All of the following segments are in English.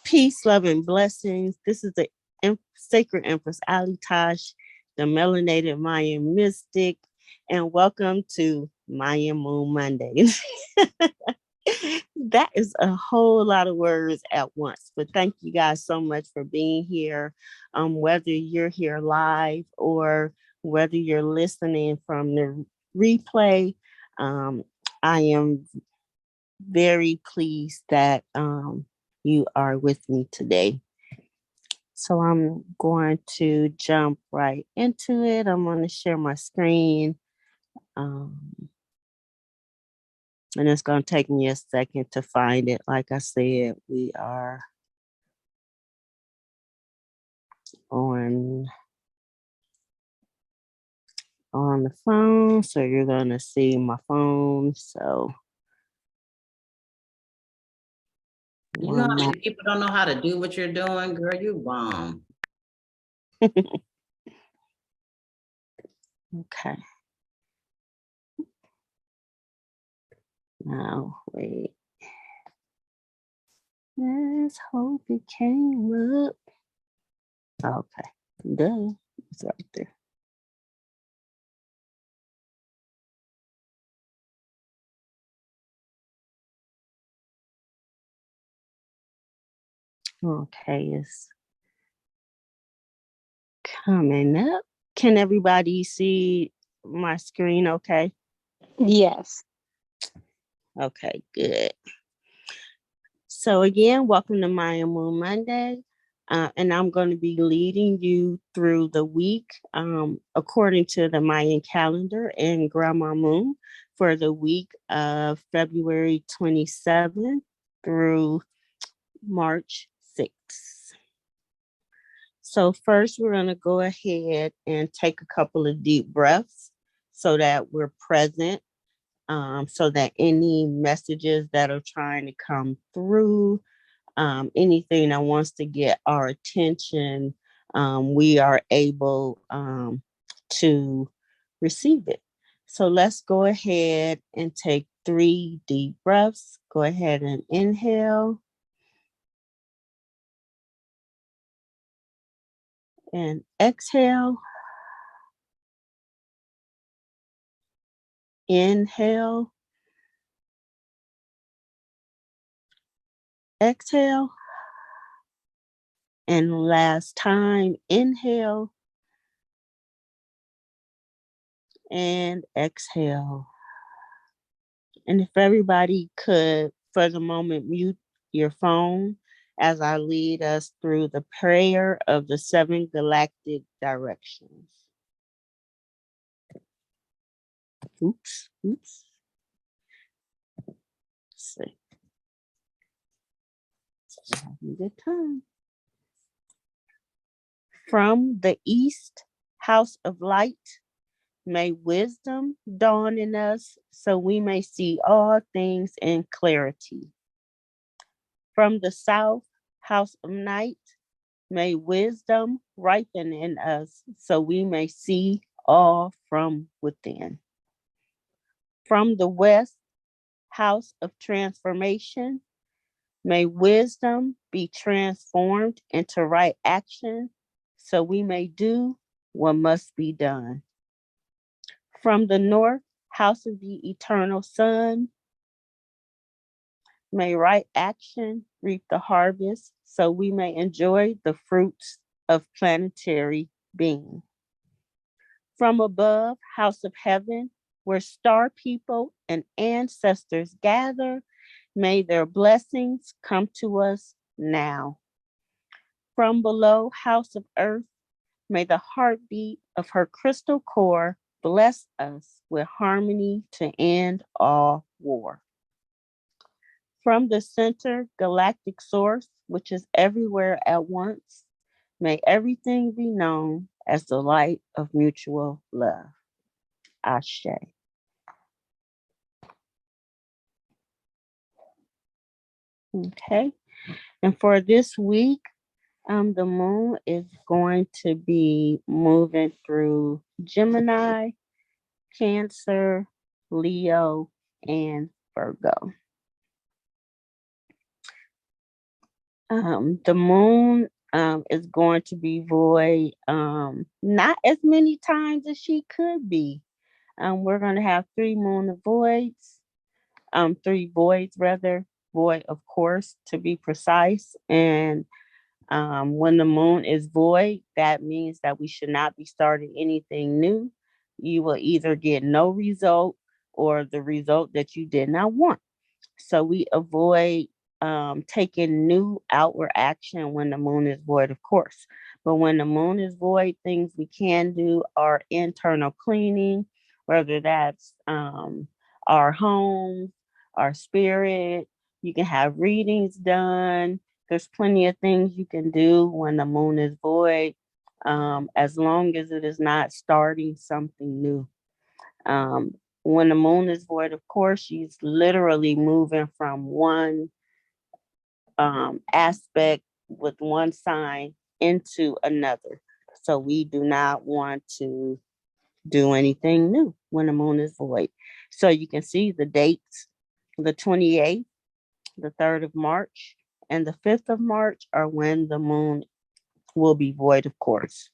Peace, love, and blessings. This is the Sacred Empress Ali Tosh, the melanated Mayan mystic, and welcome to Mayan Moon Mondays. That is a whole lot of words at once, but thank you guys so much for being here. Whether you're here live or whether you're listening from the replay, I am very pleased that you are with me today. So I'm going to jump right into it. I'm going to share my screen. And it's going to take me a second to find it. Like I said, we are on the phone. So you're going to see my phone. So you know how many people don't know how to do what you're doing, girl? You bomb. Okay. Now, wait. Let's hope it came up. Okay. Duh. It's right there. Okay, it's coming up. Can everybody see my screen okay? Yes. Okay, good. So again, welcome to Mayan Moon Monday. And I'm going to be leading you through the week according to the Mayan calendar and Grandma Moon for the week of February 27th through March 6th. So first, we're going to go ahead and take a couple of deep breaths so that we're present, so that any messages that are trying to come through, anything that wants to get our attention, we are able to receive it. So let's go ahead and take 3 deep breaths. Go ahead and inhale. And exhale. Inhale. Exhale. And last time, inhale. And exhale. And if everybody could, for the moment, mute your phone as I lead us through the prayer of the 7 galactic directions. Oops. Let's see. Having a good time. From the East, House of Light, may wisdom dawn in us so we may see all things in clarity. From the South, House of Night, may wisdom ripen in us so we may see all from within. From the West, House of Transformation, may wisdom be transformed into right action so we may do what must be done. From the North, House of the Eternal Sun, may right action reap the harvest so we may enjoy the fruits of planetary being. From above, House of Heaven, where star people and ancestors gather, may their blessings come to us now. From below, House of Earth, may the heartbeat of her crystal core bless us with harmony to end all war. From the center galactic source, which is everywhere at once, may everything be known as the light of mutual love. Ashe. Okay. And for this week, the moon is going to be moving through Gemini, Cancer, Leo, and Virgo. The moon is going to be void not as many times as she could be. We're going to have three moon voids, three voids rather, void of course to be precise. And when the moon is void, that means that we should not be starting anything new. You will either get no result or the result that you did not want. So we avoid taking new outward action when the moon is void, of course. But when the moon is void, things we can do are internal cleaning, whether that's our homes, our spirit. You can have readings done. There's plenty of things you can do when the moon is void, as long as it is not starting something new. Um, when the moon is void, of course, she's literally moving from one aspect with one sign into another. So we do not want to do anything new when the moon is void. So you can see the dates: the 28th, the 3rd of March, and the 5th of March are when the moon will be void, of course.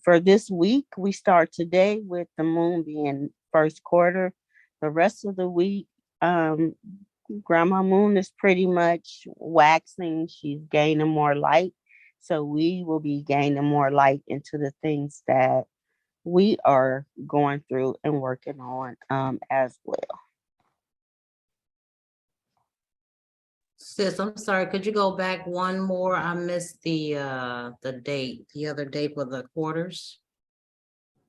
For this week, we start today with the moon being first quarter. The rest of the week, um, Grandma Moon is pretty much waxing. She's gaining more light. So we will be gaining more light into the things that we are going through and working on as well. Sis, I'm sorry, could you go back one more? I missed the date, the other date for the quarters.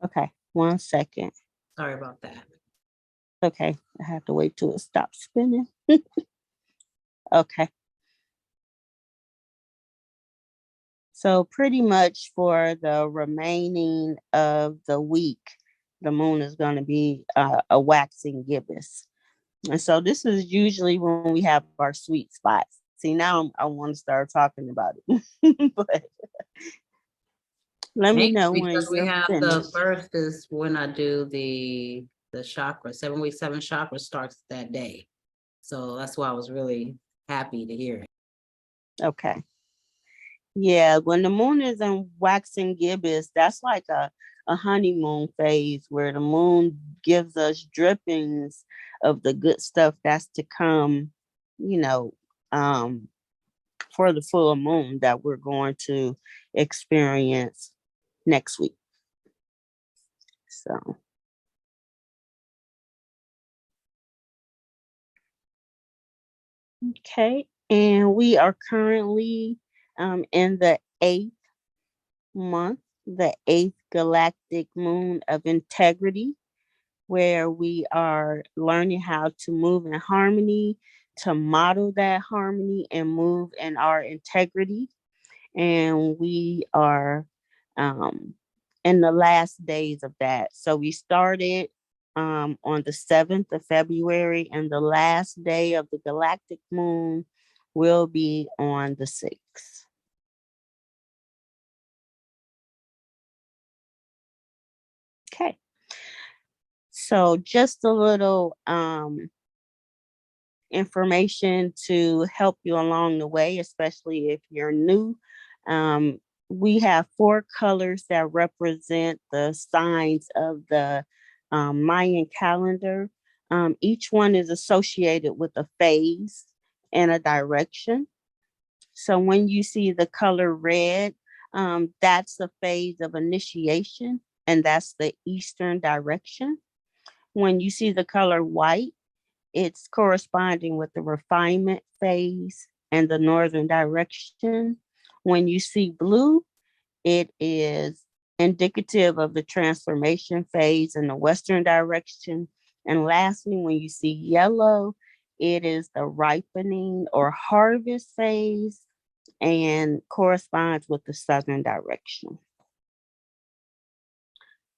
Okay, 1 second. Sorry about that. Okay, I have to wait till it stops spinning. Okay. So pretty much for the remaining of the week, the moon is going to be a waxing gibbous. And so this is usually when we have our sweet spots. See, now I want to start talking about it. But let me Thanks, know when because we you're have the finished. first is when I do the chakra, 7 week, 7 chakra starts that day. So that's why I was really happy to hear it. Okay. Yeah, when the moon is in waxing gibbous, that's like a honeymoon phase where the moon gives us drippings of the good stuff that's to come, you know, um, for the full moon that we're going to experience next week. So, okay. And we are currently in the 8th month, the 8th galactic moon of integrity, where we are learning how to move in harmony, to model that harmony and move in our integrity. And we are um, in the last days of that. So we started on the 7th of February, and the last day of the galactic moon will be on the 6th. Okay. So just a little information to help you along the way, especially if you're new. Um, we have 4 colors that represent the signs of the Mayan calendar. Each one is associated with a phase and a direction. So when you see the color red, that's the phase of initiation, and that's the eastern direction. When you see the color white, it's corresponding with the refinement phase and the northern direction. When you see blue, it is indicative of the transformation phase in the western direction. And lastly, when you see yellow, it is the ripening or harvest phase and corresponds with the southern direction.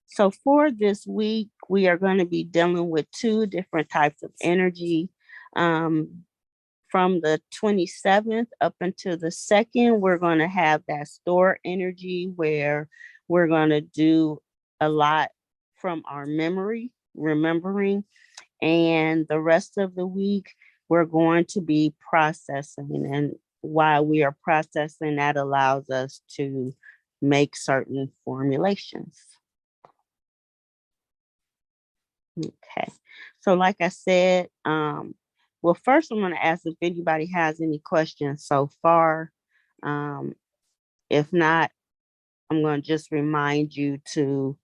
So for this week, we are going to be dealing with 2 different types of energy. Um, from the 27th up until the 2nd, we're going to have that store energy where we're going to do a lot from our memory, remembering. And the rest of the week, we're going to be processing. And while we are processing, that allows us to make certain formulations. Okay. So, like I said, well, first I'm going to ask if anybody has any questions so far. Um, if not, I'm going to just remind you to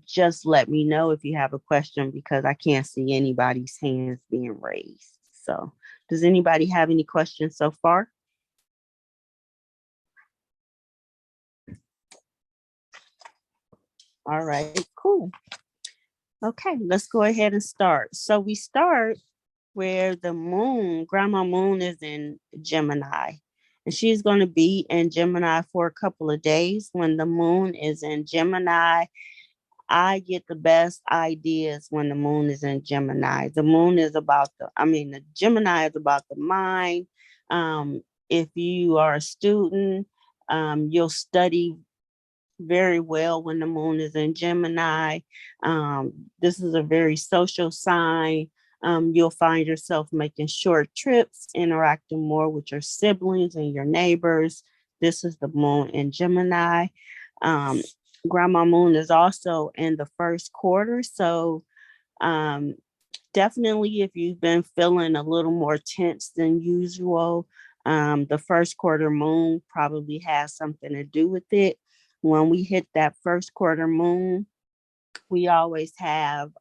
just let me know if you have a question because I can't see anybody's hands being raised. So, does anybody have any questions so far? All right, cool. Okay, let's go ahead and start. So, we start where the moon, Grandma Moon, is in Gemini. And she's going to be in Gemini for a couple of days. When the moon is in Gemini, I get the best ideas when the moon is in Gemini. The moon is about the Gemini is about the mind. If you are a student, you'll study very well when the moon is in Gemini. This is a very social sign. You'll find yourself making short trips, interacting more with your siblings and your neighbors. This is the moon in Gemini. Um, Grandma Moon is also in the first quarter. So um, definitely, if you've been feeling a little more tense than usual, the first quarter moon probably has something to do with it. When we hit that first quarter moon, we always have,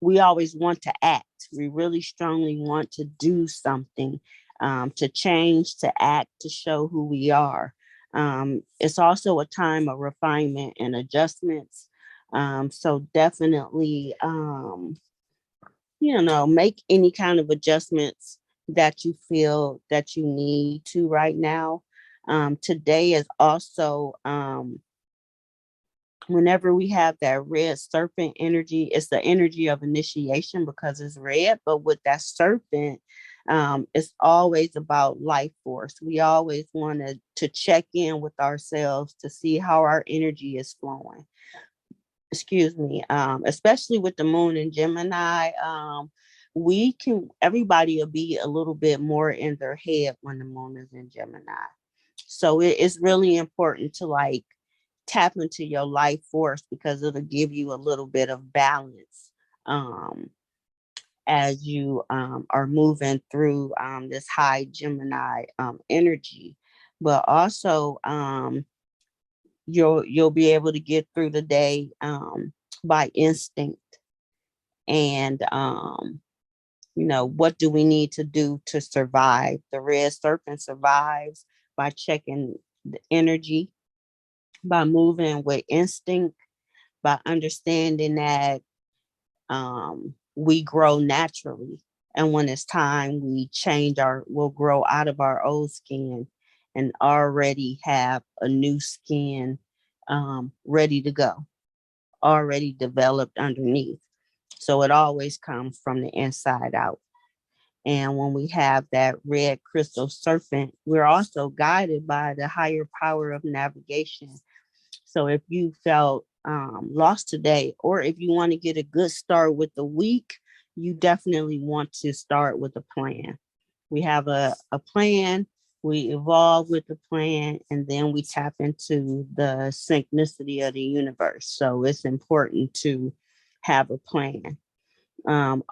we always want to act. We really strongly want to do something, to change, to act, to show who we are. It's also a time of refinement and adjustments. So definitely, make any kind of adjustments that you feel that you need to right now. Today is also, whenever we have that red serpent energy, it's the energy of initiation because it's red. But with that serpent, it's always about life force. We always want to check in with ourselves to see how our energy is flowing. Excuse me. Especially with the moon in Gemini, everybody will be a little bit more in their head when the moon is in Gemini. So it's really important to like tap into your life force because it'll give you a little bit of balance, as you are moving through this high Gemini energy. But also, you'll be able to get through the day by instinct. And what do we need to do to survive? The red serpent survives by checking the energy, by moving with instinct, by understanding that we grow naturally. And when it's time, we'll grow out of our old skin and already have a new skin ready to go, already developed underneath. So it always comes from the inside out. And when we have that red crystal serpent, we're also guided by the higher power of navigation. So if you felt lost today, or if you want to get a good start with the week, you definitely want to start with a plan. We have a plan, we evolve with the plan, and then we tap into the synchronicity of the universe. So it's important to have a plan.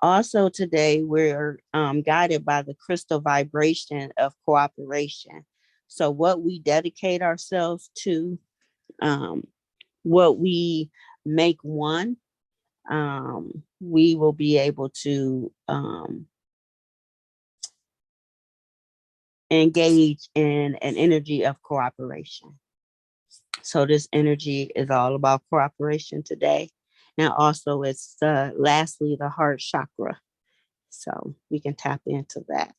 Also, today we're guided by the crystal vibration of cooperation. So, what we dedicate ourselves to, um, what we make one, we will be able to engage in an energy of cooperation. So this energy is all about cooperation today. And also it's lastly the heart chakra. So we can tap into that.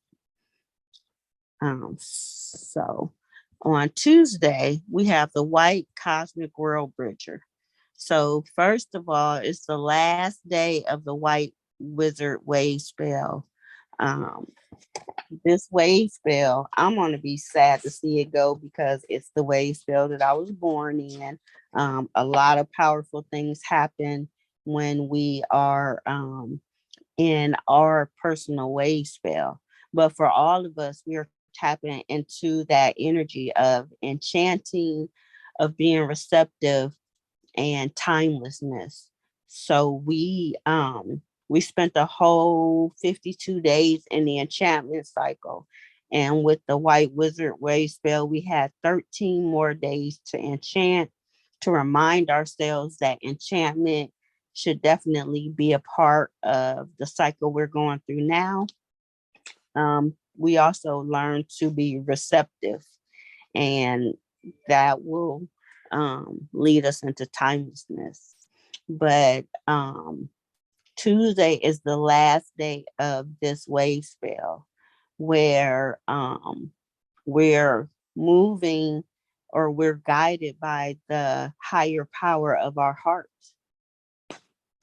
So on Tuesday, we have the white cosmic world bridger. So first of all, it's the last day of the white wizard wave spell. Um, this wave spell, I'm going to be sad to see it go because it's the wave spell that I was born in. A lot of powerful things happen when we are in our personal wave spell. But for all of us, we are tapping into that energy of enchanting, of being receptive, and timelessness. So we spent the whole 52 days in the enchantment cycle. And with the white wizard wave spell, we had 13 more days to enchant, to remind ourselves that enchantment should definitely be a part of the cycle we're going through now. We also learn to be receptive, and that will lead us into timelessness. But Tuesday is the last day of this wave spell where we're moving, or we're guided by the higher power of our heart.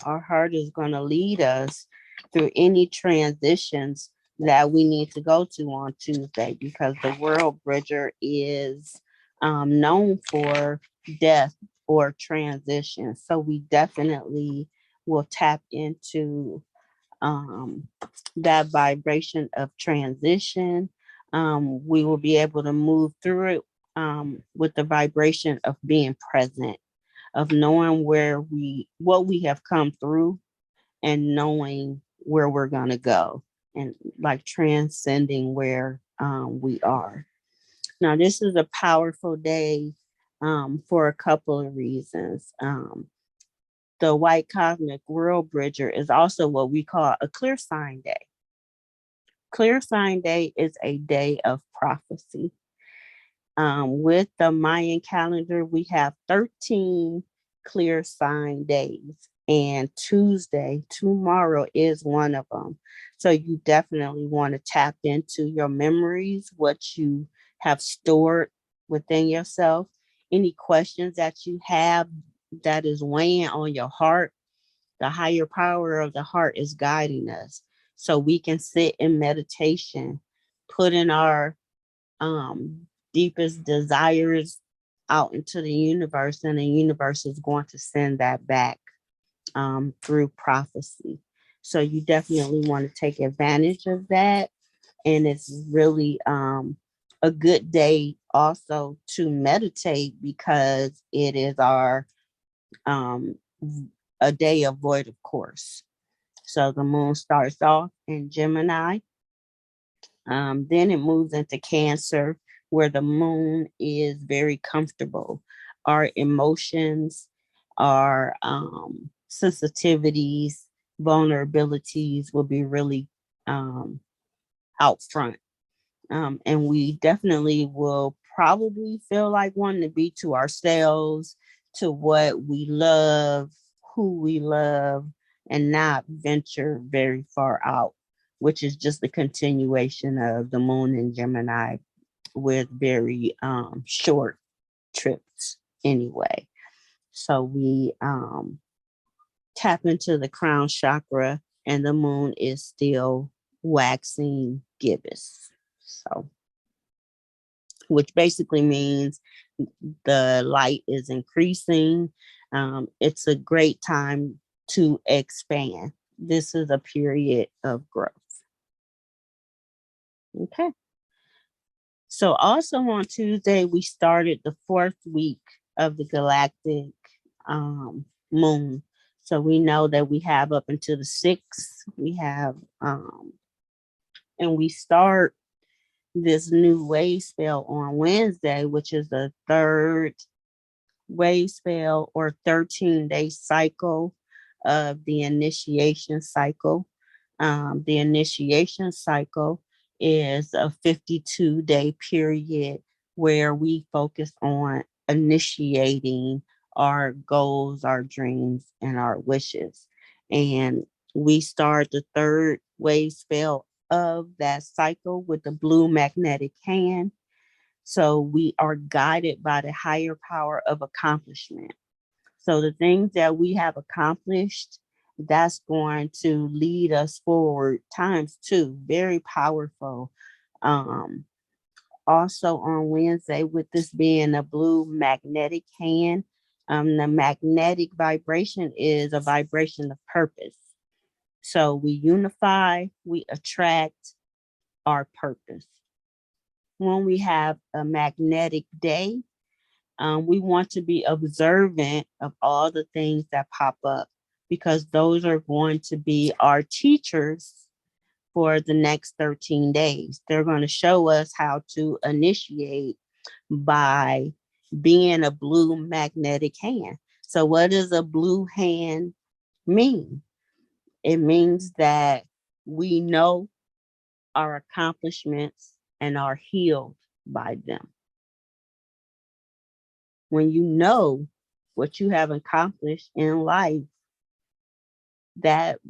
Our heart is going to lead us through any transitions that we need to go to on Tuesday, because the world bridger is known for death or transition. So we definitely will tap into um, that vibration of transition. We will be able to move through it with the vibration of being present, of knowing what we have come through, and knowing where we're going to go, and like transcending where we are. Now, this is a powerful day for a couple of reasons. The white cosmic world bridger is also what we call a clear sign day. Clear sign day is a day of prophecy. With the Mayan calendar, we have 13 clear sign days, and Tuesday, tomorrow, is one of them. So you definitely want to tap into your memories, what you have stored within yourself, any questions that you have that is weighing on your heart. The higher power of the heart is guiding us. So we can sit in meditation, put in our deepest desires out into the universe, and the universe is going to send that back through prophecy. So you definitely want to take advantage of that. And it's really a good day also to meditate, because it is our um, a day of void of course. So the moon starts off in Gemini. Then it moves into Cancer, where the moon is very comfortable. Our emotions, our sensitivities, vulnerabilities will be really um, out front. And we definitely will probably feel like wanting to be to ourselves, to what we love, who we love, and not venture very far out, which is just the continuation of the moon in Gemini, with very short trips anyway. So we tap into the crown chakra, and the moon is still waxing gibbous. So, which basically means the light is increasing. It's a great time to expand. This is a period of growth. Okay. So, also on Tuesday, we started the fourth week of the galactic moon. So, we know that we have up until the 6th. We have, and we start this new wave spell on Wednesday, which is the third wave spell or 13-day cycle of the initiation cycle. The initiation cycle is a 52-day period where we focus on initiating our goals, our dreams, and our wishes. And we start the third wave spell of that cycle with the blue magnetic hand. So we are guided by the higher power of accomplishment. So the things that we have accomplished, that's going to lead us forward times two. Very powerful. Um, Also on Wednesday, with this being a blue magnetic hand, the magnetic vibration is a vibration of purpose. So we unify, we attract our purpose. When we have a magnetic day, we want to be observant of all the things that pop up because those are going to be our teachers for the next 13 days. They're going to show us how to initiate by being a blue magnetic hand. So, what does a blue hand mean? It means that we know our accomplishments and are healed by them. When you know what you have accomplished in life, that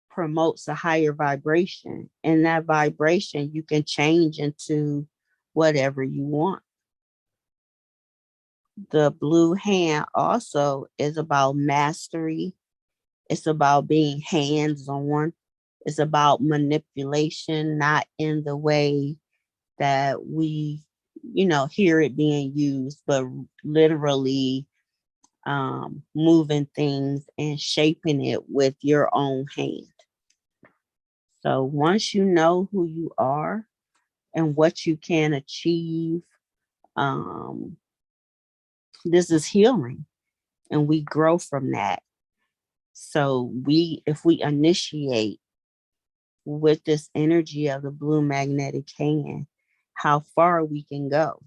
promotes a higher vibration. And that vibration you can change into whatever you want. The blue hand also is about mastery, it's about being hands on, it's about manipulation, not in the way that we, hear it being used, but literally moving things and shaping it with your own hand. So once you know who you are and what you can achieve, um, this is healing and we grow from that. So if we initiate with this energy of the blue magnetic hand, how far we can go.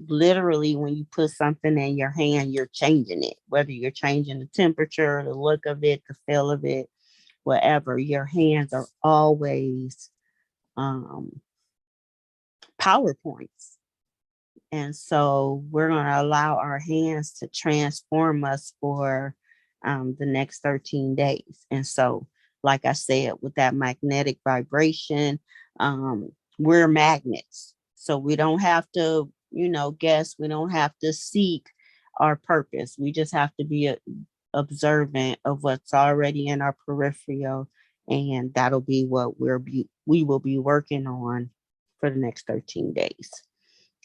Literally, when you put something in your hand, you're changing it, whether you're changing the temperature, the look of it, the feel of it, whatever. Your hands are always um, PowerPoints. And so we're going to allow our hands to transform us for the next 13 days. And so, like I said, with that magnetic vibration, we're magnets. So we don't have to, guess, we don't have to seek our purpose. We just have to be observant of what's already in our peripheral. And that'll be what we will be working on for the next 13 days.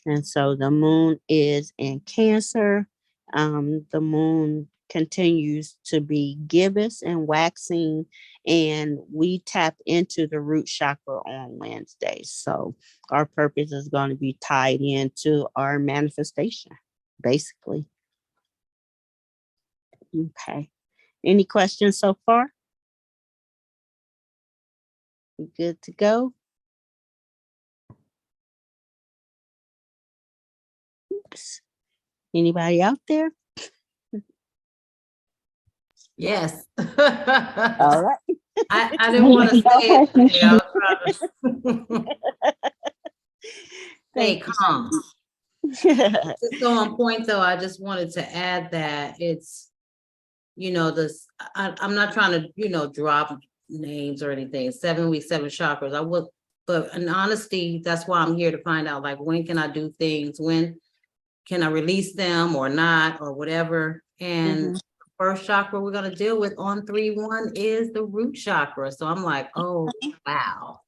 And so the moon is in Cancer. The moon continues to be gibbous and waxing, and we tap into the root chakra on Wednesday. So our purpose is going to be tied into our manifestation, basically. Okay. Any questions so far? We good to go? Oops. Anybody out there? Yes. All right. I didn't want to say it. I was trying to stay Thank you, calm. sweetie. Just so on point though, I just wanted to add that it's, this, I'm not trying to, drop names or anything. 7 weeks, 7 chakras. I would, but in honesty, that's why I'm here to find out, like, when can I do things? When can I release them or not, or whatever? And Mhm. first chakra we're going to deal with on 3-1 is the root chakra. So I'm like, oh, wow.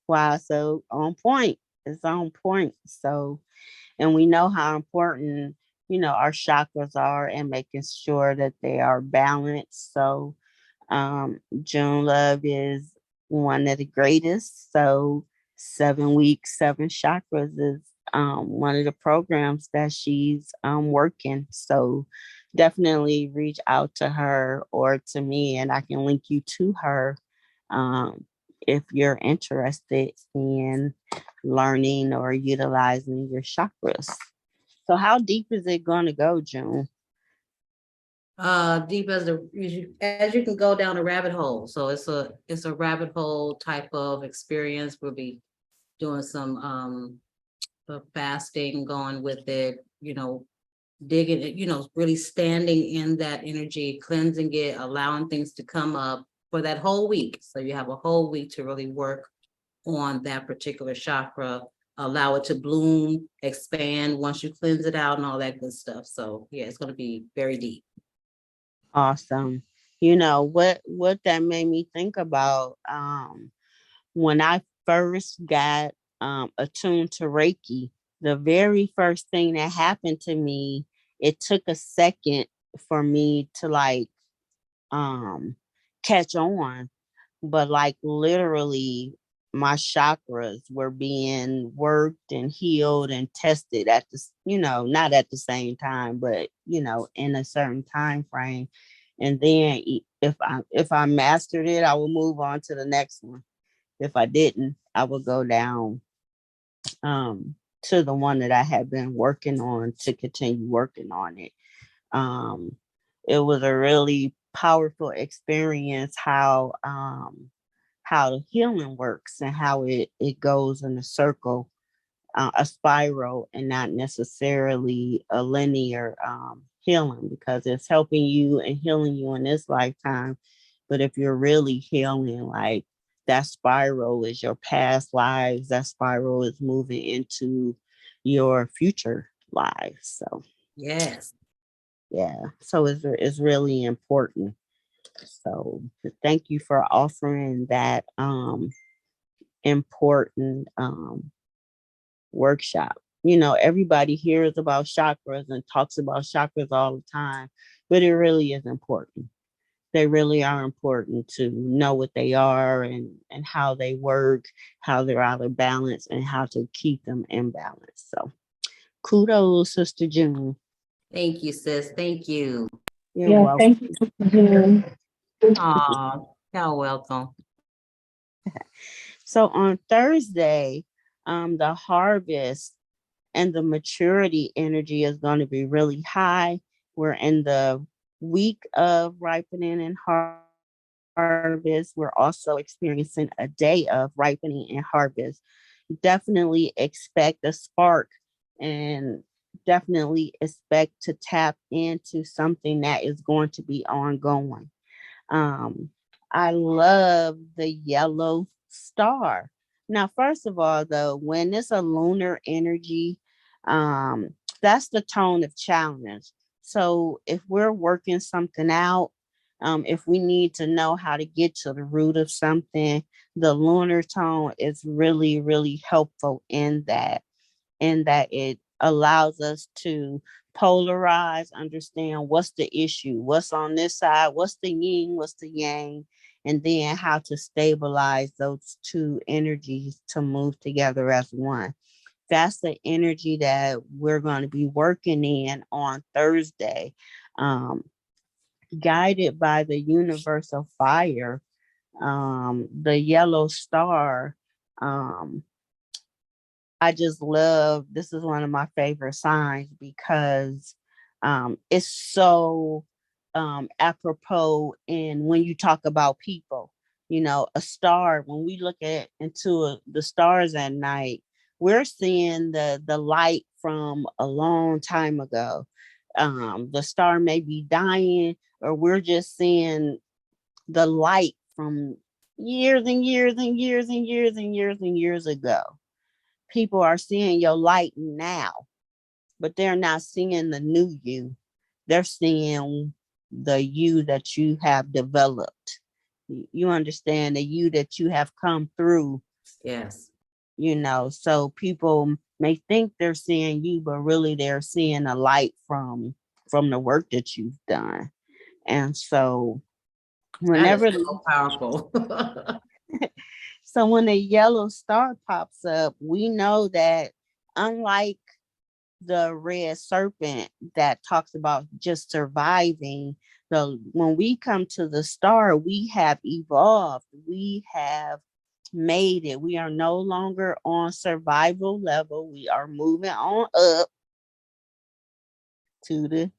Wow, so on point. It's on point. So, and we know how important, our chakras are and making sure that they are balanced. So, June Love is one of the greatest. So, 7 weeks, 7 chakras is one of the programs that she's working. So, definitely reach out to her or to me, and I can link you to her um, if you're interested in learning or utilizing your chakras. So, how deep is it going to go, June? Deep as you can go down a rabbit hole. So it's a rabbit hole type of experience. We'll be doing some fasting, going with it, digging it, really standing in that energy, cleansing it, allowing things to come up for that whole week. So you have a whole week to really work on that particular chakra, allow it to bloom, expand once you cleanse it out and all that good stuff. So yeah, it's going to be very deep. Awesome. What that made me think about when I first got attuned to Reiki, the very first thing that happened to me, it took a second for me to like um catch on, but like literally my chakras were being worked and healed and tested at the, not at the same time, but in a certain time frame. And then if I mastered it, I would move on to the next one. If I didn't, I would go down to the one that I had been working on to continue working on it. um it was a really powerful experience how the healing works and how it goes in a circle, a spiral, and not necessarily a linear healing, because it's helping you and healing you in this lifetime. But if you're really healing, like, that spiral is your past lives, that spiral is moving into your future lives. So Yes. yeah, so it's really important. So thank you for offering that important workshop. Everybody hears about chakras and talks about chakras all the time, but it really is important. They really are important to know what they are, and how they work, how they're out of balance, and how to keep them in balance. So kudos, Sister June. Thank you, sis. Thank you. You're Yeah, welcome. thank you, Sister June. Oh, you're welcome. So on Thursday, the harvest and the maturity energy is going to be really high. We're in the week of ripening and harvest. We're also experiencing a day of ripening and harvest. Definitely expect a spark, and definitely expect to tap into something that is going to be ongoing. um, I love the yellow star. Now, first of all, though, when it's a lunar energy, that's the tone of challenge. So if we're working something out, if we need to know how to get to the root of something, the lunar tone is really, really helpful in that it allows us to polarize, understand what's the issue, what's on this side, what's the yin, what's the yang, and then how to stabilize those two energies to move together as one. That's the energy that we're going to be working in on Thursday, um, guided by the universal fire, the yellow star. Um, I just love, this is one of my favorite signs because it's so apropos in when you talk about people. A star, when we look the stars at night, we're seeing the light from a long time ago. The star may be dying, or we're just seeing the light from years and years and years and years and years and years ago. People are seeing your light now, but they're not seeing the new you. They're seeing the you that you have developed. You understand, the you that you have come through, Yes. so people may think they're seeing you, but really they're seeing a light from the work that you've done. And so That is whenever so powerful. so when a yellow star pops up, we know that, unlike the red serpent that talks about just surviving, when we come to the star, we have evolved, we have made it. We are no longer on survival level, we are moving on up to the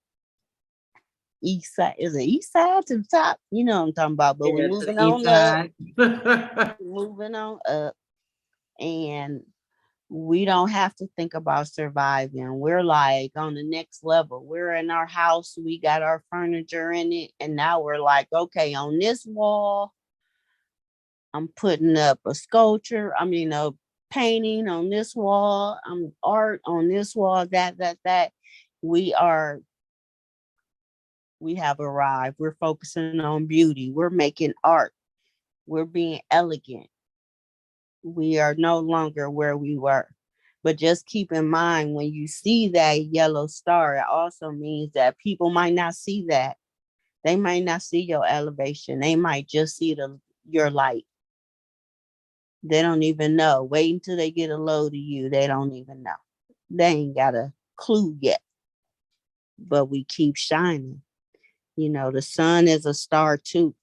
east side. Is it east side to the top? You know what I'm talking about. But we Yeah, to the moving east on up, side. moving on up, and we don't have to think about surviving. We're like on the next level. We're in our house, we got our furniture in it, and now we're like, okay, on this wall, I'm putting up a sculpture. I mean, a painting on this wall. I'm art on this wall. That. We are. We have arrived. We're focusing on beauty. We're making art. We're being elegant. We are no longer where we were. But just keep in mind, when you see that yellow star, it also means that people might not see that. They might not see your elevation. They might just see your light. They don't even know. Wait until they get a load of you. They don't even know. They ain't got a clue yet. But we keep shining. The sun is a star too.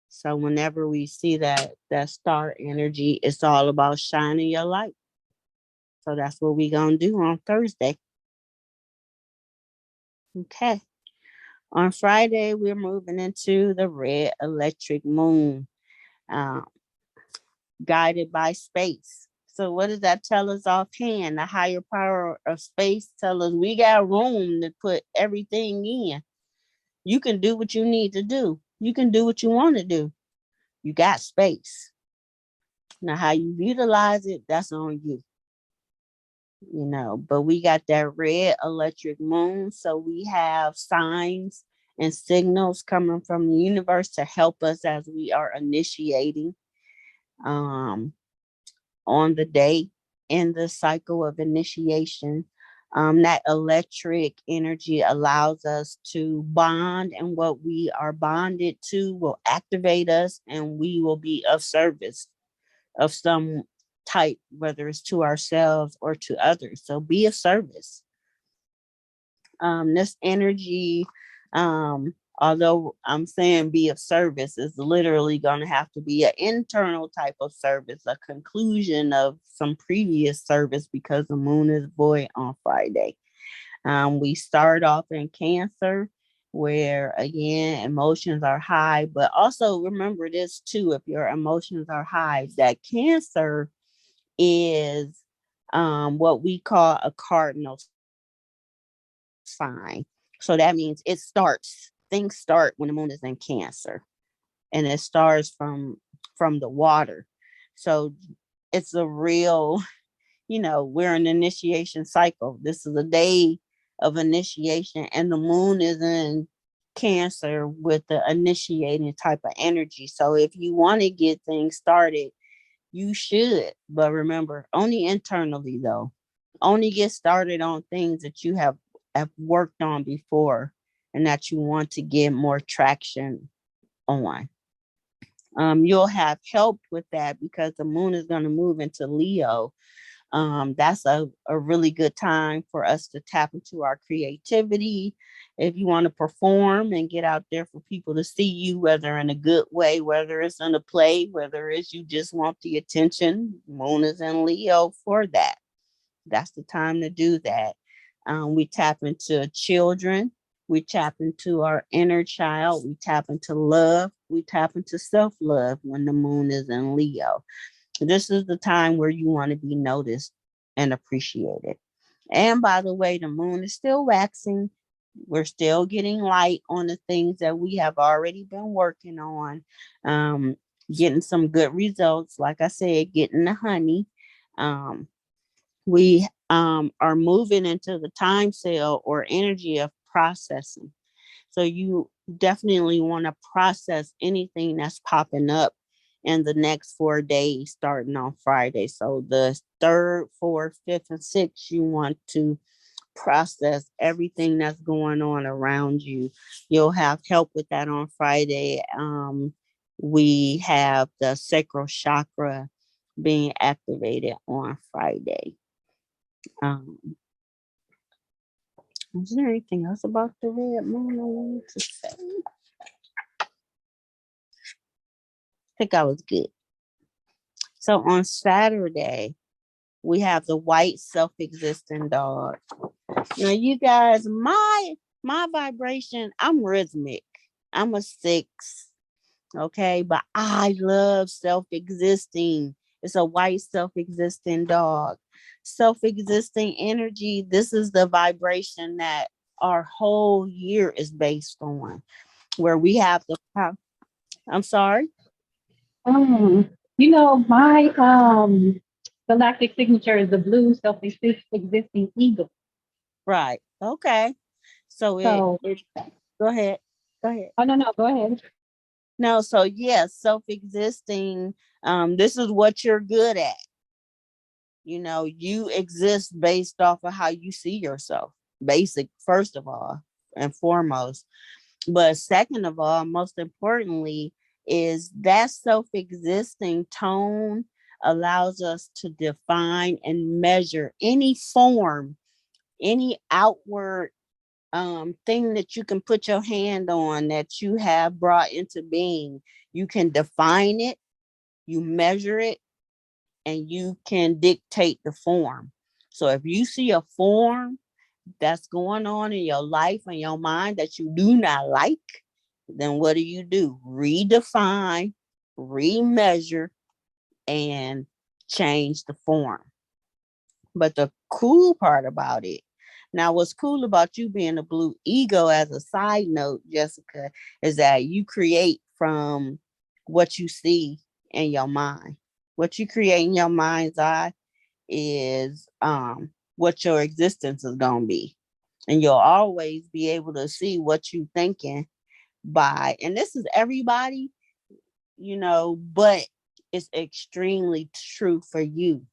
So whenever we see that star energy, it's all about shining your light. So that's what we gonna do on Thursday. Okay. On Friday, we're moving into the red electric moon, um, guided by space. So what does that tell us offhand? The higher power of space tell us we got room to put everything in. You can do what you need to do. You can do what you want to do. You got space. Now, how you utilize it, that's on you. But we got that red electric moon. So we have signs and signals coming from the universe to help us as we are initiating um, on the day in the cycle of initiation. That electric energy allows us to bond, and what we are bonded to will activate us, and we will be of service of some type, whether it's to ourselves or to others. So be of service. This energy, although I'm saying be of service, is literally going to have to be an internal type of service, a conclusion of some previous service because the moon is void on Friday. We start off in Cancer, where again emotions are high, but also remember this too: if your emotions are high, that Cancer is what we call a cardinal sign. So that means things start when the moon is in Cancer, and it starts from the water. So it's a real, we're in initiation cycle. This is a day of initiation, and the moon is in Cancer with the initiating type of energy. So if you want to get things started, you should. But remember, only internally though. Only get started on things that you have worked on before and that you want to get more traction on. You'll have help with that because the moon is going to move into Leo. That's a really good time for us to tap into our creativity. If you want to perform and get out there for people to see you, whether in a good way, whether it's in a play, whether it's you just want the attention, moon is in Leo for that. That's the time to do that. We tap into children. We tap into our inner child. We tap into love. We tap into self love when the moon is in Leo. This is the time where you want to be noticed and appreciated. And by the way, the moon is still waxing. We're still getting light on the things that we have already been working on, um, getting some good results. Like I said, getting the honey. We are moving into the time cell or energy of processing. So you definitely want to process anything that's popping up in the next 4 days, starting on Friday. So the third, fourth, fifth, and sixth, you want to process everything that's going on around you. You'll have help with that on Friday. We have the sacral chakra being activated on Friday. Um, is there anything else about the red moon I wanted to say? I think I was good. So on Saturday, we have the white self-existing dog. Now, you guys, my vibration, I'm rhythmic. I'm a 6, okay, but I love self-existing. It's a white self-existing dog. Self-existing energy. This is the vibration that our whole year is based on, where we have the power. I'm sorry. My galactic signature is the blue self-existing eagle. Right. Okay. So So, it go ahead. Go ahead. oh no, no, go ahead. No, so yes, self-existing. This is what you're good at. You exist based off of how you see yourself. Basic, first of all and foremost. But second of all, most importantly, is that self-existing tone allows us to define and measure any form, any outward thing that you can put your hand on that you have brought into being. You can define it, you measure it, and you can dictate the form. So if you see a form that's going on in your life and your mind that you do not like, then what do? Redefine, remeasure, and change the form. But the cool part about it, now, what's cool about you being a blue ego, as a side note, Jessica, is that you create from what you see in your mind. What you create in your mind's eye is what your existence is gonna be. And you'll always be able to see what you thinking by, and this is everybody, but it's extremely true for you.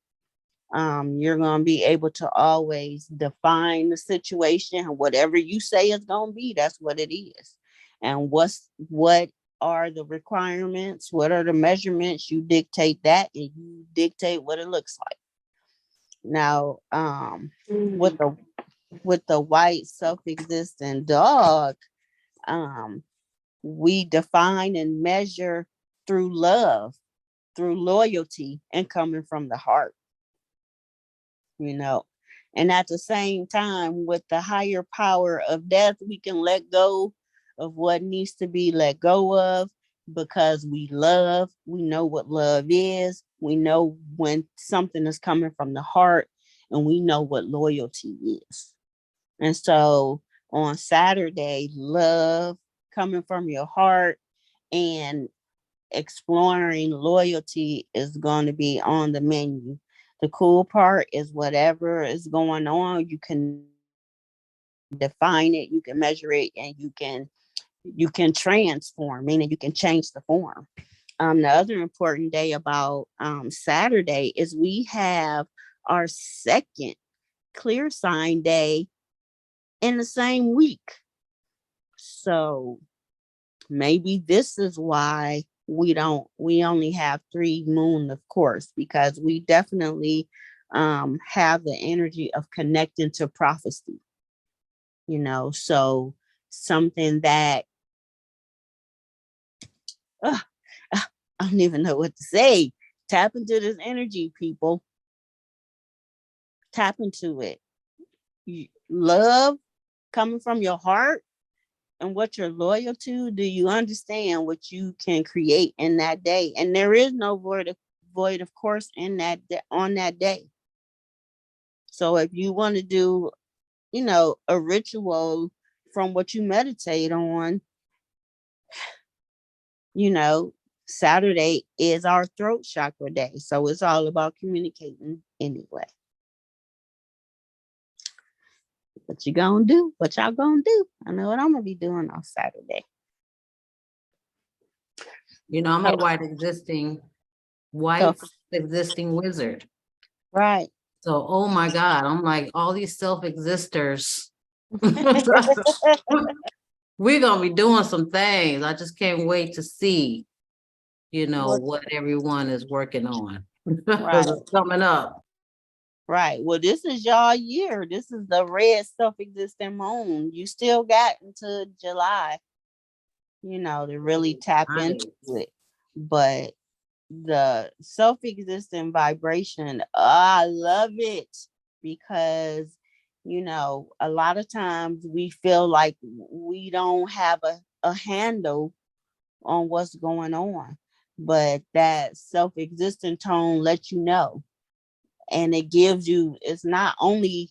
You're going to be able to always define the situation, and whatever you say is going to be, that's what it is. And what are the requirements? What are the measurements? You dictate that, and you dictate what it looks like. Now, with the white self-existing dog, um, we define and measure through love, through loyalty, and coming from the heart, you know. And at the same time, with the higher power of death, we can let go of what needs to be let go of, because we love. We know what love is. We know when something is coming from the heart, and we know what loyalty is. And so on Saturday, love coming from your heart and exploring loyalty is going to be on the menu. The cool part is whatever is going on, you can define it, you can measure it, and you can transform, meaning you can change the form. The other important day about Saturday is we have our second clear sign day in the same week. So maybe this is why we only have 3 moon, of course, because we definitely have the energy of connecting to prophecy, so something that uh, I don't even know what to say. Tap into this energy, people. Tap into it. Love coming from your heart and what you're loyal to. Do you understand what you can create in that day? And there is no void of course in on that day. So if you want to do, a ritual from what you meditate on, you know, Saturday is our throat chakra day. So it's all about communicating anyway. What you gonna do? What y'all gonna do? I know what I'm gonna be doing on Saturday. I'm a So, white so existing wizard. right. So, oh my God, I'm like all these self-existers. We're gonna be doing some things. I just can't wait to see, what everyone is working on. Right. It's coming up. Right. Well, this is y'all year. This is the red self-existing moon. You still got until July, to really tap into Nice. it. But the self-existent vibration, I love it, because, a lot of times we feel like we don't have a handle on what's going on. But that self-existent tone lets you know. And it gives you, it's not only,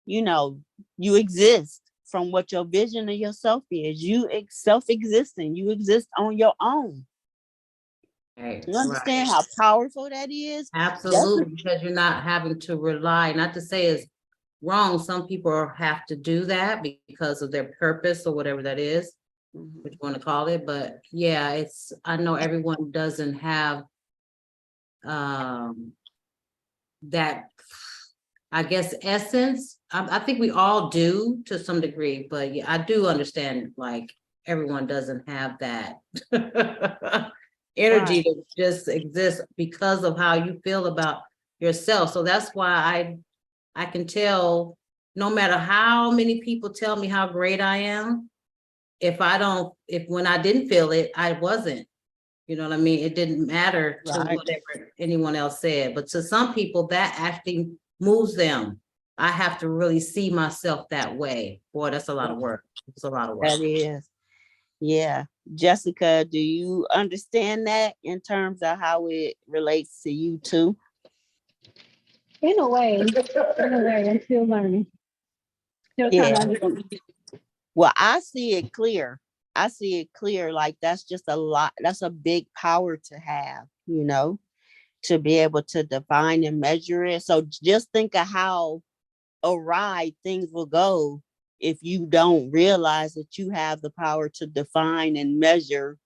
you know, you exist from what your vision of yourself is. You self-existing, you exist on your own. Right, You right. understand how powerful that is? That's Absolutely, because you're not having to rely, not to say it's wrong. Some people have to do that because of their purpose or whatever that is, what you want to call it. But yeah, I know everyone doesn't have um that, I guess, essence. I think we all do to some degree, but yeah, I do understand, like, everyone doesn't have that energy Right. that just exists because of how you feel about yourself. So that's why I can tell, no matter how many people tell me how great I am, if when I didn't feel it, I wasn't. You know what I mean? It didn't matter to Right. whatever anyone else said, but to some people that actually moves them. I have to really see myself that way. Boy, that's a lot of work. It's a lot of work. That is. Yeah. Jessica, do you understand that in terms of how it relates to you too? In a way, I'm still learning, still trying to Yeah. understand. Well, I see it clear. I see it clear. Like that's just a lot. That's a big power to have, to be able to define and measure it. So just think of how awry things will go if you don't realize that you have the power to define and measure,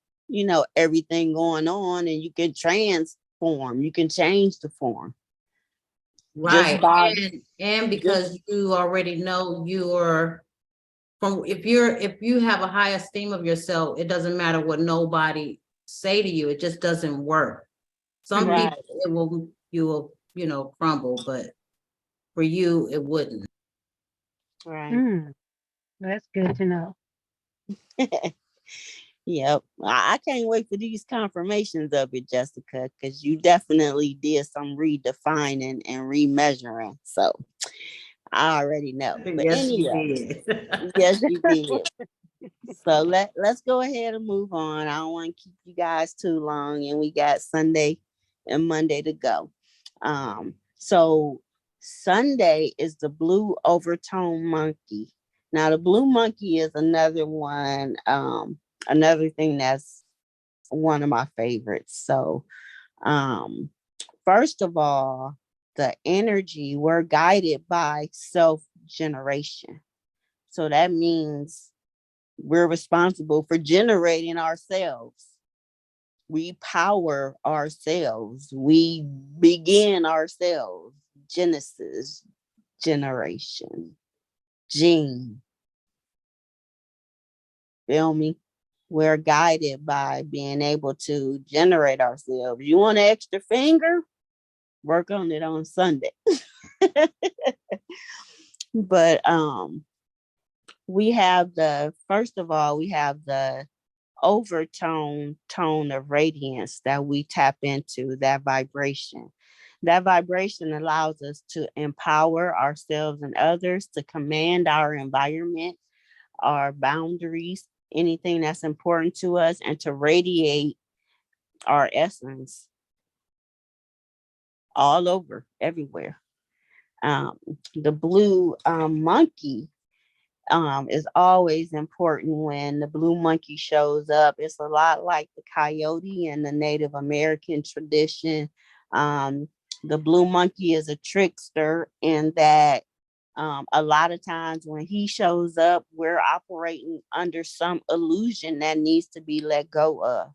everything going on, and you can transform, you can change the form just Right. by And just because you already know you're from if you have a high esteem of yourself, it doesn't matter what nobody say to you, it just doesn't work. Some Mhm. right, people you will, crumble, but for you it wouldn't. right. Mm, that's good to know. Yep. I can't wait for these confirmations of it, Jessica, because you definitely did some redefining and remeasuring. So I already know. But Yes, you anyway, did. yes, you did. So let's go ahead and move on. I don't want to keep you guys too long, and we got Sunday and Monday to go. So Sunday is the blue overtone monkey. Now the blue monkey is another one, another thing that's one of my favorites. So um first of all, the energy, we're guided by self generation. So that means we're responsible for generating ourselves. We power ourselves. We begin ourselves. Genesis, generation, gene. Feel me? We're guided by being able to generate ourselves. You want an extra finger? Work on it on Sunday. But we have the first of all, we have the overtone tone of radiance that we tap into, that vibration. That vibration allows us to empower ourselves and others, to command our environment, our boundaries, anything that's important to us, and to radiate our essence all over, everywhere. Um, the blue monkey is always important when the blue monkey shows up. It's a lot like the coyote in the Native American tradition. Um, the blue monkey is a trickster in that a lot of times when he shows up, we're operating under some illusion that needs to be let go of.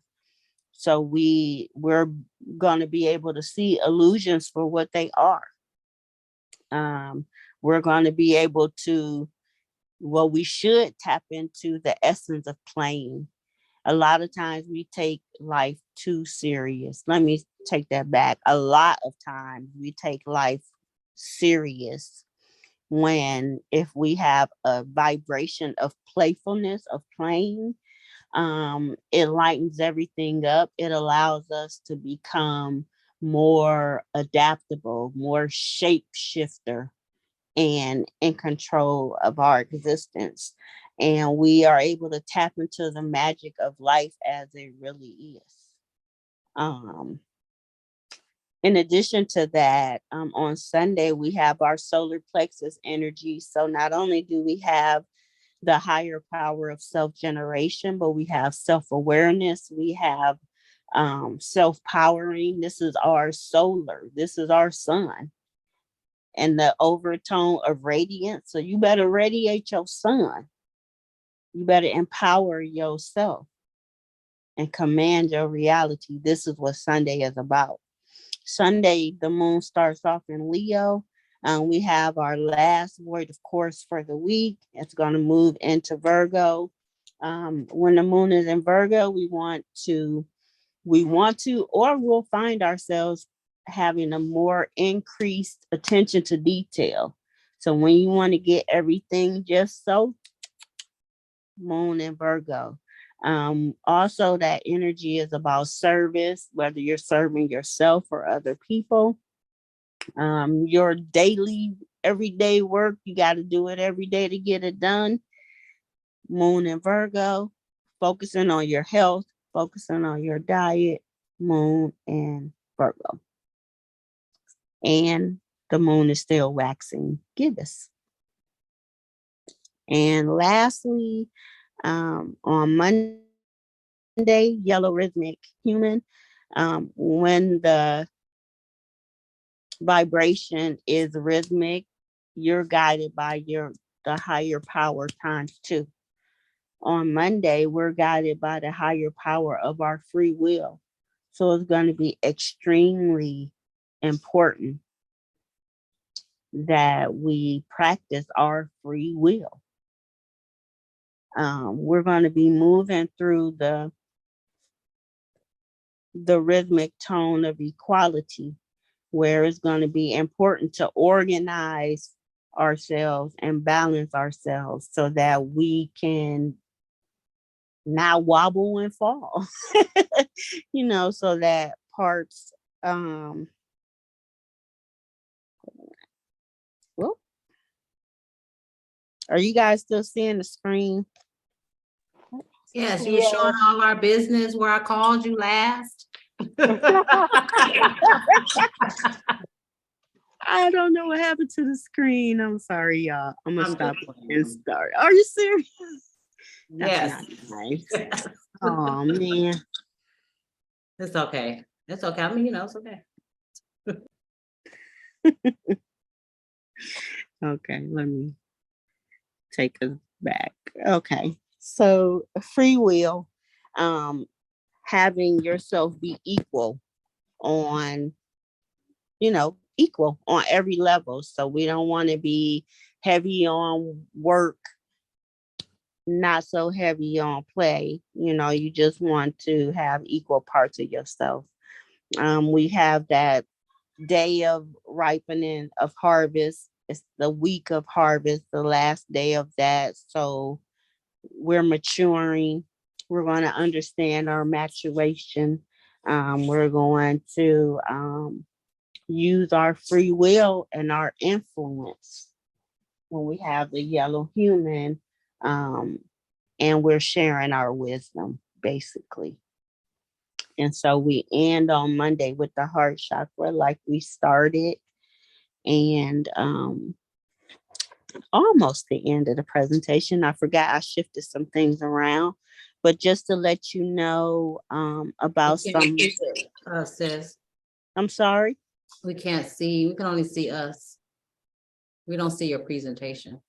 So we're going to be able to see illusions for what they are. Um, we're going to be able to, well, we should tap into the essence of playing. A lot of times we take life too serious. Let me take that back. A lot of times we take life serious when if we have a vibration of playfulness, of playing, it lightens everything up. It allows us to become more adaptable, more shapeshifter, and in control of our existence. And we are able to tap into the magic of life as it really is. Um, in addition to that, on Sunday, we have our solar plexus energy. So not only do we have the higher power of self generation, but we have self awareness, we have self powering. This is our solar, this is our sun and the overtone of radiance. So you better radiate your sun. You better empower yourself and command your reality. This is what Sunday is about. Sunday, the moon starts off in Leo. We have our last void of course for the week. It's going to move into Virgo. When the moon is in Virgo, or we'll find ourselves having a more increased attention to detail. So when you want to get everything just so, moon in Virgo. Also, that energy is about service, whether you're serving yourself or other people. Your daily, everyday work, you got to do it every day to get it done. Moon in Virgo, focusing on your health, focusing on your diet, moon in Virgo. And the moon is still waxing gibbous. And lastly, on Monday, yellow rhythmic human, when the vibration is rhythmic, you're guided by the higher power times two. On Monday, we're guided by the higher power of our free will. So it's going to be extremely important that we practice our free will. We're going to be moving through the rhythmic tone of equality, where it's going to be important to organize ourselves and balance ourselves so that we can not wobble and fall. So that parts well, are you guys still seeing the screen? Yes, you were showing all our business where I called you last. I don't know what happened to the screen. I'm sorry, y'all. I'm gonna stop just and start. Are you serious? Yes. That's not nice. Oh man. It's okay. It's okay. I mean, it's okay. Okay, let me take us back. Okay. So free will, having yourself be on, equal on every level. So we don't want to be heavy on work, not so heavy on play. You just want to have equal parts of yourself. We have that day of ripening of harvest. It's the week of harvest, the last day of that. So we're maturing. We're going to understand our maturation. We're going to use our free will and our influence when we have the yellow human, um, and we're sharing our wisdom, basically. And so we end on Monday with the heart chakra, like we started, and almost the end of the presentation. I forgot I shifted some things around, but just to let you know about some. Sis. I'm sorry. We can't see. We can only see us. We don't see your presentation.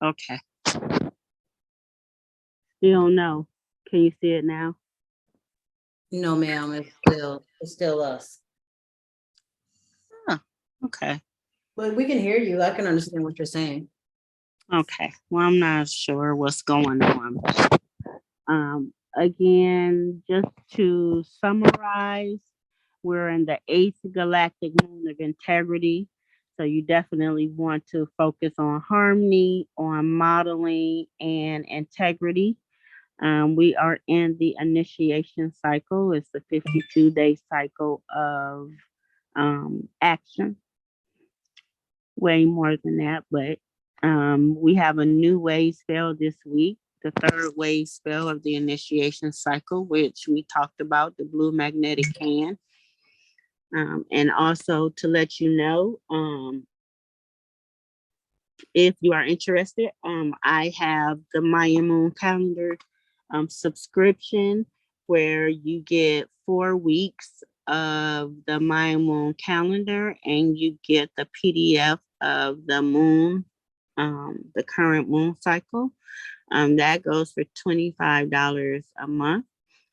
Okay. Still no. Can you see it now? No, ma'am. It's still us. Oh, okay. But we can hear you. I can understand what you're saying. Okay. Well, I'm not sure what's going on. Again, just to summarize, we're in the 8th galactic moon of integrity. So you definitely want to focus on harmony, on modeling, and integrity. We are in the initiation cycle. It's the 52-day cycle of action. Way more than that, but we have a new wave spell this week, the third wave spell of the initiation cycle, which we talked about, the blue magnetic can. And also to let you know, if you are interested, I have the Mayan Moon Calendar subscription where you get 4 weeks of the Mayan Moon Calendar and you get the PDF of the moon, the current moon cycle. That goes for $25 a month.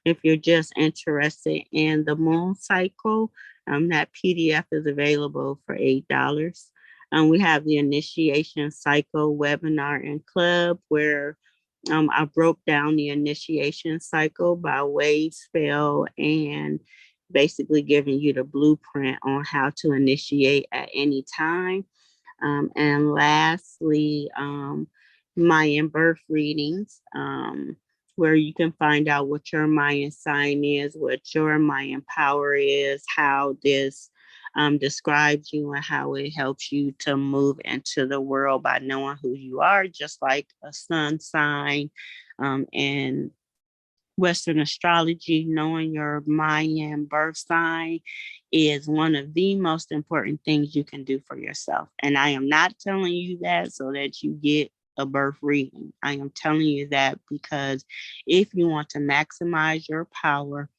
If you're just interested in the moon cycle, that PDF is available for $8. We have the initiation cycle webinar and club where I broke down the initiation cycle by wave spell and basically giving you the blueprint on how to initiate at any time. And lastly, Mayan birth readings, where you can find out what your Mayan sign is, what your Mayan power is, how this describes you, and how it helps you to move into the world by knowing who you are, just like a sun sign. And Western astrology, knowing your Mayan birth sign is one of the most important things you can do for yourself. And I am not telling you that so that you get a birth reading. I am telling you that because if you want to maximize your power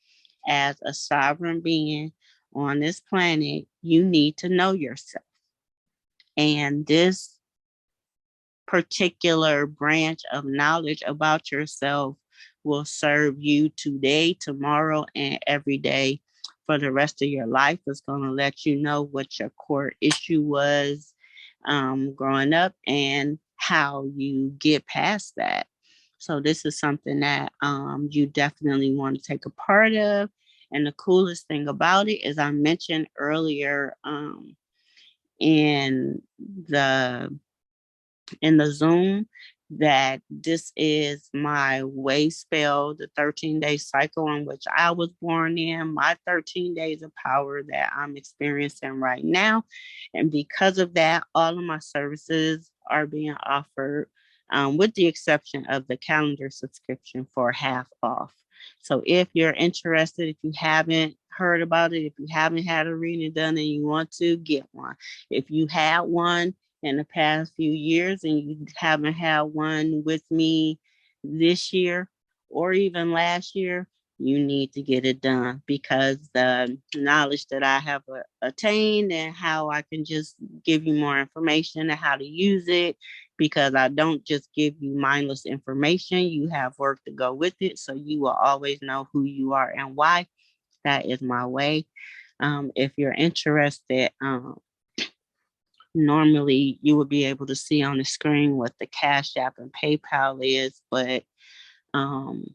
as a sovereign being on this planet, you need to know yourself. And this particular branch of knowledge about yourself will serve you today, tomorrow, and every day for the rest of your life. It's going to let you know what your core issue was growing up and how you get past that. So, this is something that you definitely want to take a part of. And the coolest thing about it is, I mentioned earlier in the Zoom that this is my way spell, the 13-day cycle in which I was born in, my 13 days of power that I'm experiencing right now. And because of that, all of my services are being offered, with the exception of the calendar subscription, for half off. So if you're interested, if you haven't heard about it, if you haven't had a reading done and you want to, get one. If you had one in the past few years and you haven't had one with me this year or even last year, you need to get it done, because the knowledge that I have attained and how I can just give you more information and how to use it, because I don't just give you mindless information. You have work to go with it, so you will always know who you are and why. That is my way. If you're interested, normally you would be able to see on the screen what the Cash App and PayPal is, but um,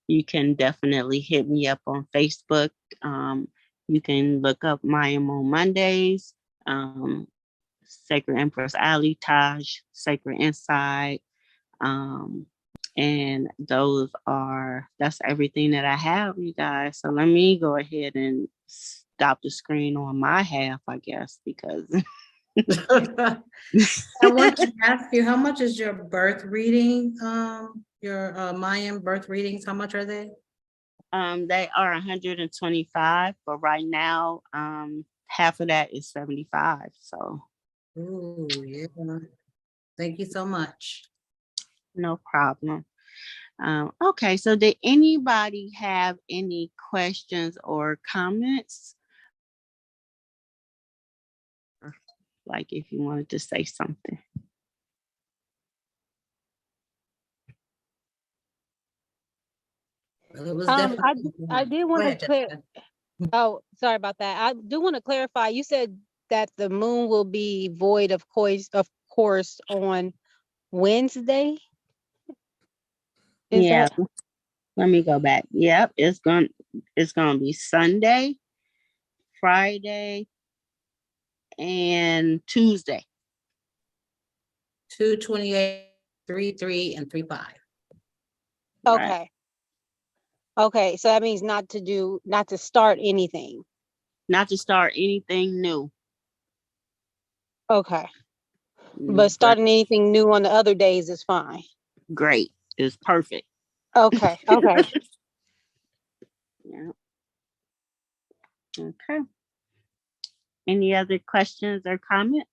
you can definitely hit me up on Facebook. You can look up Mayan Moon Mondays, Sacred Empress Ali, Taj, Sacred Inside. Um, and that's everything that I have, you guys. So let me go ahead and stop the screen on my half, I guess, because I want to ask you, how much is your birth reading? Your Mayan birth readings, how much are they? They are 125, but right now, half of that is 75. So Ooh, yeah. Thank you so much. no problem. Okay, so did anybody have any questions or comments? Like if you wanted to say something. Well, it was I definitely. I did Go want to ahead, clear. Jessica. Oh, sorry about that. I do want to clarify. You said that the moon will be void of course, on Wednesday. Is Yeah, that let me go back. Yep, it's gonna be Sunday, Friday, and Tuesday. 228, 33, and 35. Right. okay? Okay, so that means not to start anything. Not to start anything new. Okay, but But starting anything new on the other days is fine. great. It's perfect. Okay, okay. Yeah. Okay. Any other questions or comments?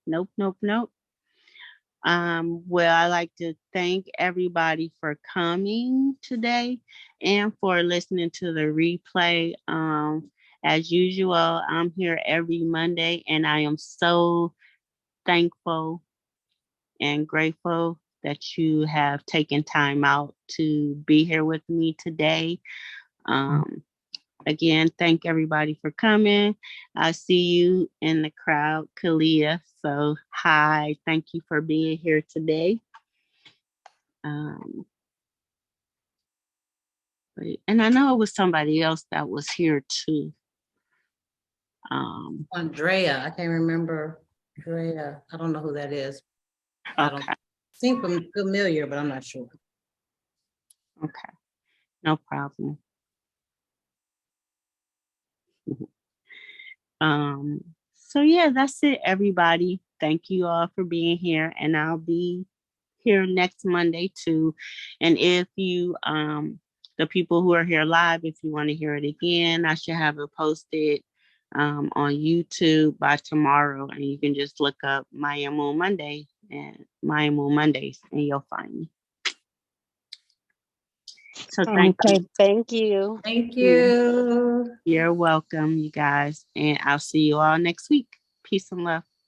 Nope, nope, nope. Well, I like to thank everybody for coming today and for listening to the replay. As usual, I'm here every Monday, and I am so thankful and grateful that you have taken time out to be here with me today. Um, Again, thank everybody for coming. I see you in the crowd, Kalia. So, hi, thank you for being here today. And I know it was somebody else that was here too. Andrea, I can't remember. Andrea, I don't know who that is. I don't Okay, seem familiar, but I'm not sure. okay, no problem. So yeah, that's it, everybody. Thank you all for being here, and I'll be here next Monday too. And if you the people who are here live, if you want to hear it again, I should have it posted on YouTube by tomorrow, and you can just look up Mayan Moon Monday and Mayan Moon Mondays, and you'll find me. So thank you. Thank you. Thank you. You're welcome, you guys, and I'll see you all next week. Peace and love.